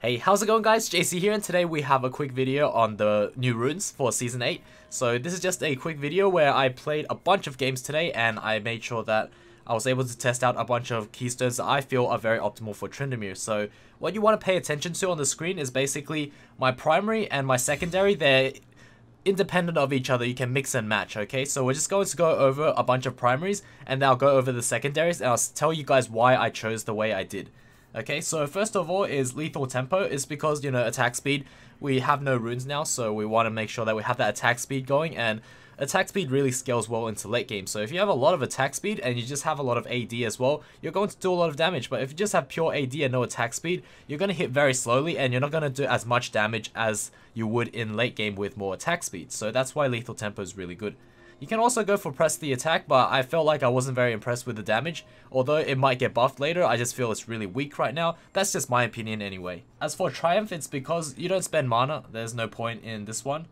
Hey, how's it going guys? JaySea here, and today we have a quick video on the new runes for Season 8. So this is just a quick video where I played a bunch of games today and I made sure that I was able to test out a bunch of keystones that I feel are very optimal for Tryndamere. So what you want to pay attention to on the screen is basically my primary and my secondary. They're independent of each other. You can mix and match, okay? So we're just going to go over a bunch of primaries and then I'll go over the secondaries and I'll tell you guys why I chose the way I did. Okay, so first of all is lethal tempo. Is because, you know, attack speed, we have no runes now, so we want to make sure that we have that attack speed going, and attack speed really scales well into late game. So if you have a lot of attack speed and you just have a lot of AD as well, you're going to do a lot of damage. But if you just have pure AD and no attack speed, you're going to hit very slowly and you're not going to do as much damage as you would in late game with more attack speed. So that's why lethal tempo is really good. You can also go for press the attack, but I felt like I wasn't very impressed with the damage. Although it might get buffed later, I just feel it's really weak right now. That's just my opinion anyway. As for Triumph, it's because you don't spend mana. There's no point in this one.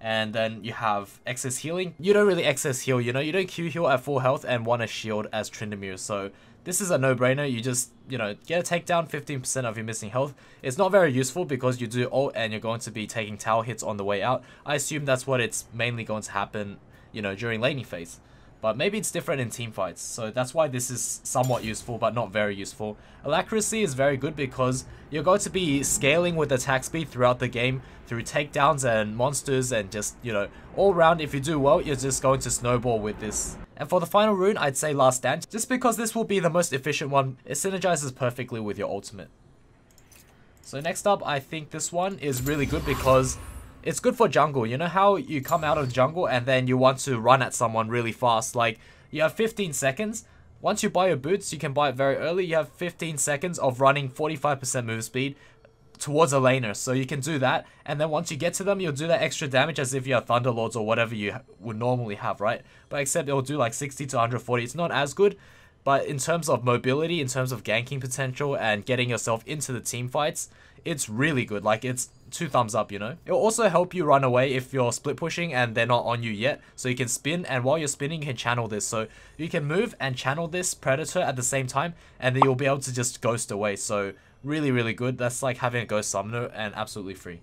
And then you have excess healing. You don't really excess heal, you know. You don't Q heal at full health and want a shield as Tryndamere. So this is a no-brainer. You just, you know, get a takedown, 15% of your missing health. It's not very useful because you do ult and you're going to be taking tower hits on the way out. I assume that's what it's mainly going to happen, you know, during laning phase. But maybe it's different in team fights, so that's why this is somewhat useful but not very useful. Alacrity is very good because you're going to be scaling with attack speed throughout the game through takedowns and monsters, and just, you know, all round if you do well, you're just going to snowball with this. And for the final rune, I'd say Last Stand, just because this will be the most efficient one. It synergizes perfectly with your ultimate. So next up, I think this one is really good because it's good for jungle. You know how you come out of jungle and then you want to run at someone really fast? Like, you have 15 seconds. Once you buy your boots, you can buy it very early. You have 15 seconds of running 45% move speed towards a laner. So you can do that. And then once you get to them, you'll do that extra damage as if you have Thunderlords or whatever you would normally have, right? But except it'll do like 60 to 140. It's not as good. But in terms of mobility, in terms of ganking potential and getting yourself into the team fights, it's really good. Like, it's 2 thumbs up, you know. It'll also help you run away if you're split pushing and they're not on you yet. So you can spin, and while you're spinning, you can channel this. So you can move and channel this Predator at the same time, and then you'll be able to just ghost away. So really, really good. That's like having a ghost summoner and absolutely free.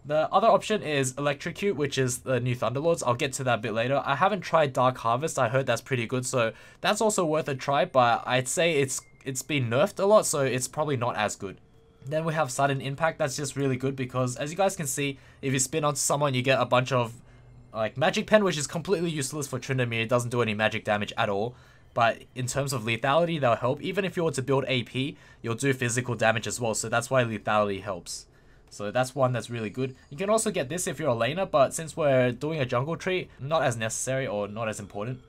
The other option is Electrocute, which is the new Thunderlords. I'll get to that a bit later. I haven't tried Dark Harvest. I heard that's pretty good, so that's also worth a try, but I'd say it's been nerfed a lot, so it's probably not as good. Then we have Sudden Impact. That's just really good because, as you guys can see, if you spin onto someone, you get a bunch of like Magic Pen, which is completely useless for Tryndamere. It doesn't do any magic damage at all. But in terms of lethality, they'll help. Even if you were to build AP, you'll do physical damage as well, so that's why lethality helps. So that's one that's really good. You can also get this if you're a laner, but since we're doing a jungle tree, not as necessary or not as important.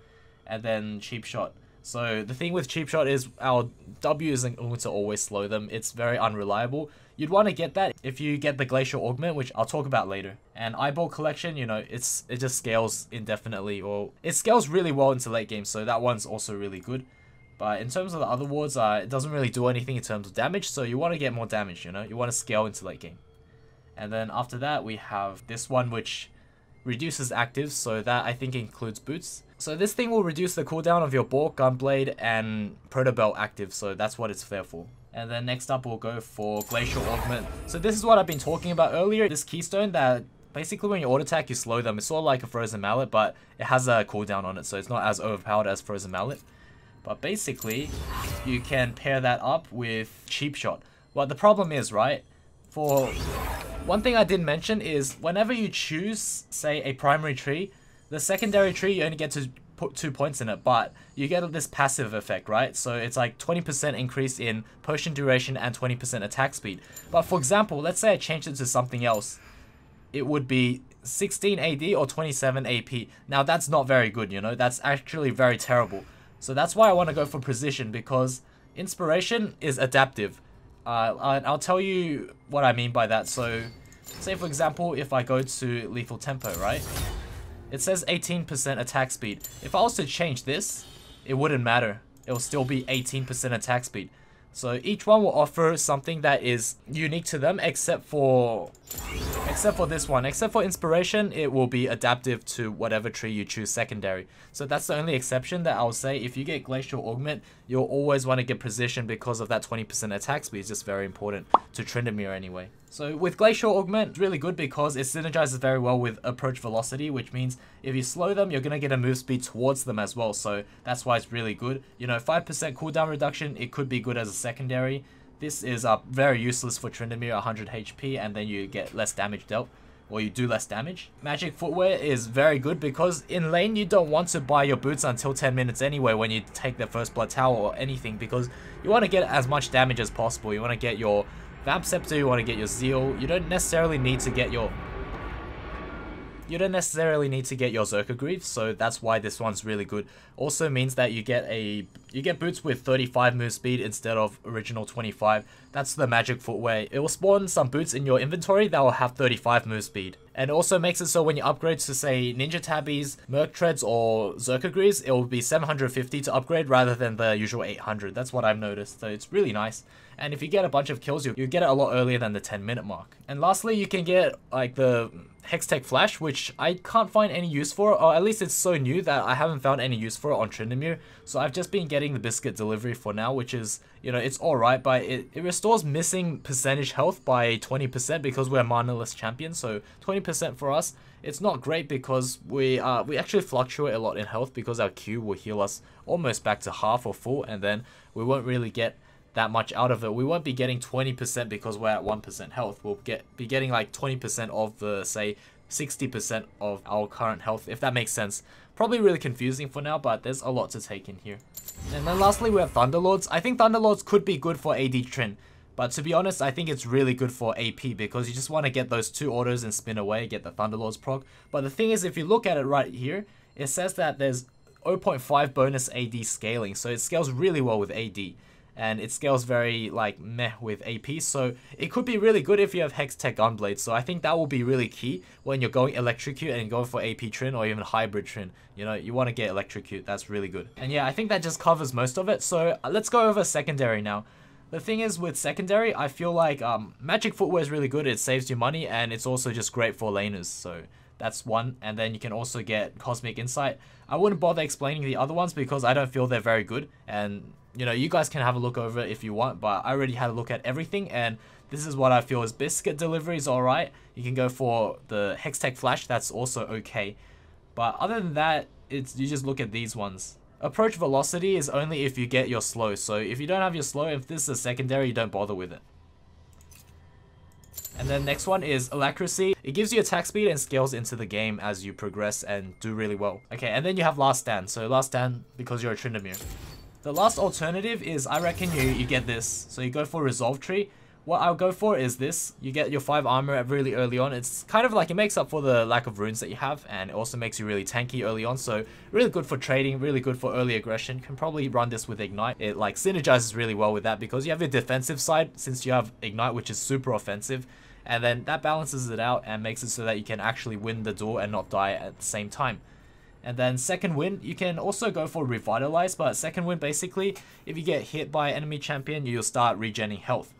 And then Cheap Shot. So the thing with Cheap Shot is our W isn't going to always slow them. It's very unreliable. You'd want to get that if you get the Glacial Augment, which I'll talk about later. And Eyeball Collection, you know, it just scales indefinitely, or it scales really well into late game, so that one's also really good. But in terms of the other wards, it doesn't really do anything in terms of damage, so you want to get more damage, you know? You want to scale into late game. And then after that, we have this one, which reduces actives, so that I think includes boots. So this thing will reduce the cooldown of your Boar, Gunblade, and Protobelt active, so that's what it's there for. And then next up, we'll go for Glacial Augment. So this is what I've been talking about earlier. This keystone that basically when you auto attack, you slow them. It's sort of like a Frozen Mallet, but it has a cooldown on it, so it's not as overpowered as Frozen Mallet. But basically, you can pair that up with Cheap Shot. But the problem is, right, for one thing I didn't mention is whenever you choose, say, a primary tree, the secondary tree, you only get to put 2 points in it, but you get this passive effect, right? So it's like 20% increase in potion duration and 20% attack speed. But for example, let's say I changed it to something else. It would be 16 AD or 27 AP. Now that's not very good, you know? That's actually very terrible. So that's why I want to go for Precision, because Inspiration is adaptive. I'll tell you what I mean by that. So say for example, if I go to Lethal Tempo, right? It says 18% attack speed. If I was to change this, it wouldn't matter. It will still be 18% attack speed. So each one will offer something that is unique to them, except for Except for this one. Except for inspiration, it will be adaptive to whatever tree you choose secondary. So that's the only exception that I'll say. If you get Glacial Augment, you'll always want to get Precision because of that 20% attack speed. It's just very important to Tryndamere anyway. So with Glacial Augment, it's really good because it synergizes very well with approach velocity, which means if you slow them, you're going to get a move speed towards them as well. So that's why it's really good. You know, 5% cooldown reduction, it could be good as a secondary. This is very useless for Tryndamere, 100 HP, and then you get less damage dealt, or you do less damage. Magic Footwear is very good because in lane you don't want to buy your boots until 10 minutes anyway when you take the First Blood Tower or anything, because you want to get as much damage as possible. You want to get your Vamp Scepter, you want to get your Zeal. You don't necessarily need to get your Zerka Greaves, so that's why this one's really good. Also means that you get boots with 35 move speed instead of original 25. That's the Magic Footwear. It will spawn some boots in your inventory that will have 35 move speed. And it also makes it so when you upgrade to say Ninja Tabbies, Merc Treads or Zerka Greaves, it will be 750 to upgrade rather than the usual 800. That's what I've noticed, so it's really nice. And if you get a bunch of kills, you get it a lot earlier than the 10-minute mark. And lastly, you can get like the Hextech Flash, which I can't find any use for, or at least it's so new that I haven't found any use for it on Tryndamere. So I've just been getting the Biscuit Delivery for now, which is, you know, it's alright, but it restores missing percentage health by 20% because we're manaless champions. So 20% for us, it's not great because we actually fluctuate a lot in health because our Q will heal us almost back to half or full, and then we won't really get that much out of it. We won't be getting 20% because we're at 1% health. We'll be getting like 20% of the, say, 60% of our current health, if that makes sense. Probably really confusing for now, but there's a lot to take in here. And then lastly, we have Thunderlords. I think Thunderlords could be good for AD Trin, but to be honest, I think it's really good for AP because you just want to get those 2 autos and spin away, get the Thunderlords proc. But the thing is, if you look at it right here, it says that there's 0.5 bonus AD scaling, so it scales really well with AD. And it scales very like meh with AP, so it could be really good if you have Hextech Gunblade. So I think that will be really key when you're going Electrocute and going for AP Trin or even Hybrid Trin. You know, you want to get Electrocute, that's really good. And yeah, I think that just covers most of it. So let's go over secondary now. The thing is with secondary, I feel like Magic Footwear is really good. It saves you money and it's also just great for laners. So that's one. And then you can also get Cosmic Insight. I wouldn't bother explaining the other ones because I don't feel they're very good. And you know, you guys can have a look over it if you want, but I already had a look at everything, and this is what I feel is Biscuit Delivery is alright. You can go for the Hextech Flash, that's also okay. But other than that, you just look at these ones. Approach Velocity is only if you get your slow, so if you don't have your slow, if this is a secondary, you don't bother with it. And then next one is Alacrity. It gives you attack speed and scales into the game as you progress and do really well. Okay, and then you have Last Stand. So Last Stand because you're a Tryndamere. The last alternative is, I reckon you get this. So you go for Resolve Tree. What I'll go for is this. You get your 5 armor really early on. It's kind of like it makes up for the lack of runes that you have, and it also makes you really tanky early on. So really good for trading, really good for early aggression. You can probably run this with Ignite. It like synergizes really well with that because you have your defensive side since you have Ignite, which is super offensive. And then that balances it out and makes it so that you can actually win the duel and not die at the same time. And then second wind, you can also go for Revitalize, but second wind basically, if you get hit by an enemy champion, you'll start regenning health.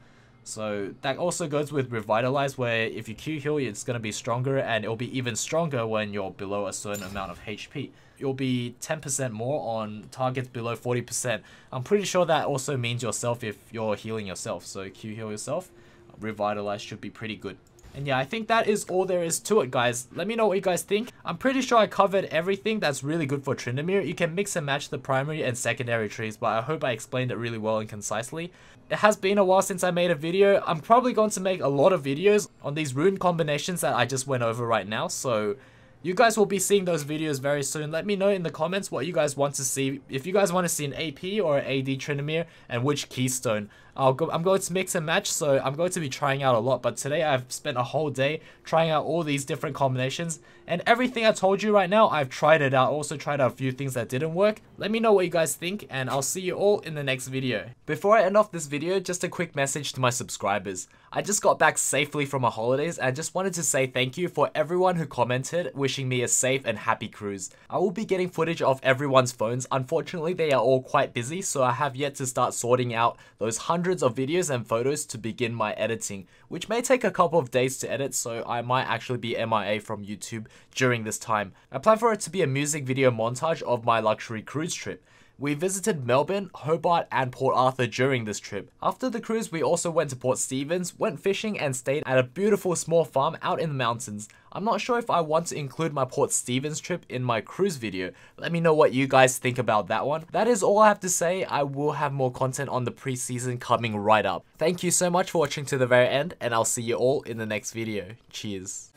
So that also goes with Revitalize, where if you Q heal, it's going to be stronger, and it'll be even stronger when you're below a certain amount of HP. You'll be 10% more on targets below 40%. I'm pretty sure that also means yourself if you're healing yourself. So Q heal yourself, Revitalize should be pretty good. And yeah, I think that is all there is to it, guys. Let me know what you guys think. I'm pretty sure I covered everything that's really good for Tryndamere. You can mix and match the primary and secondary trees, but I hope I explained it really well and concisely. It has been a while since I made a video. I'm probably going to make a lot of videos on these rune combinations that I just went over right now, so you guys will be seeing those videos very soon. Let me know in the comments what you guys want to see. If you guys want to see an AP or an AD Tryndamere and which keystone. I'm going to mix and match, so I'm going to be trying out a lot. But today I've spent a whole day trying out all these different combinations. And everything I told you right now, I've tried it out. Also tried out a few things that didn't work. Let me know what you guys think, and I'll see you all in the next video. Before I end off this video, just a quick message to my subscribers. I just got back safely from my holidays, and I just wanted to say thank you for everyone who commented wishing me a safe and happy cruise. I will be getting footage of everyone's phones. Unfortunately, they are all quite busy, so I have yet to start sorting out those hundreds hundreds of videos and photos to begin my editing, which may take a couple of days to edit, so I might actually be MIA from YouTube during this time. I plan for it to be a music video montage of my luxury cruise trip. We visited Melbourne, Hobart and Port Arthur during this trip. After the cruise, we also went to Port Stephens, went fishing and stayed at a beautiful small farm out in the mountains. I'm not sure if I want to include my Port Stephens trip in my cruise video. Let me know what you guys think about that one. That is all I have to say. I will have more content on the preseason coming right up. Thank you so much for watching to the very end, and I'll see you all in the next video. Cheers.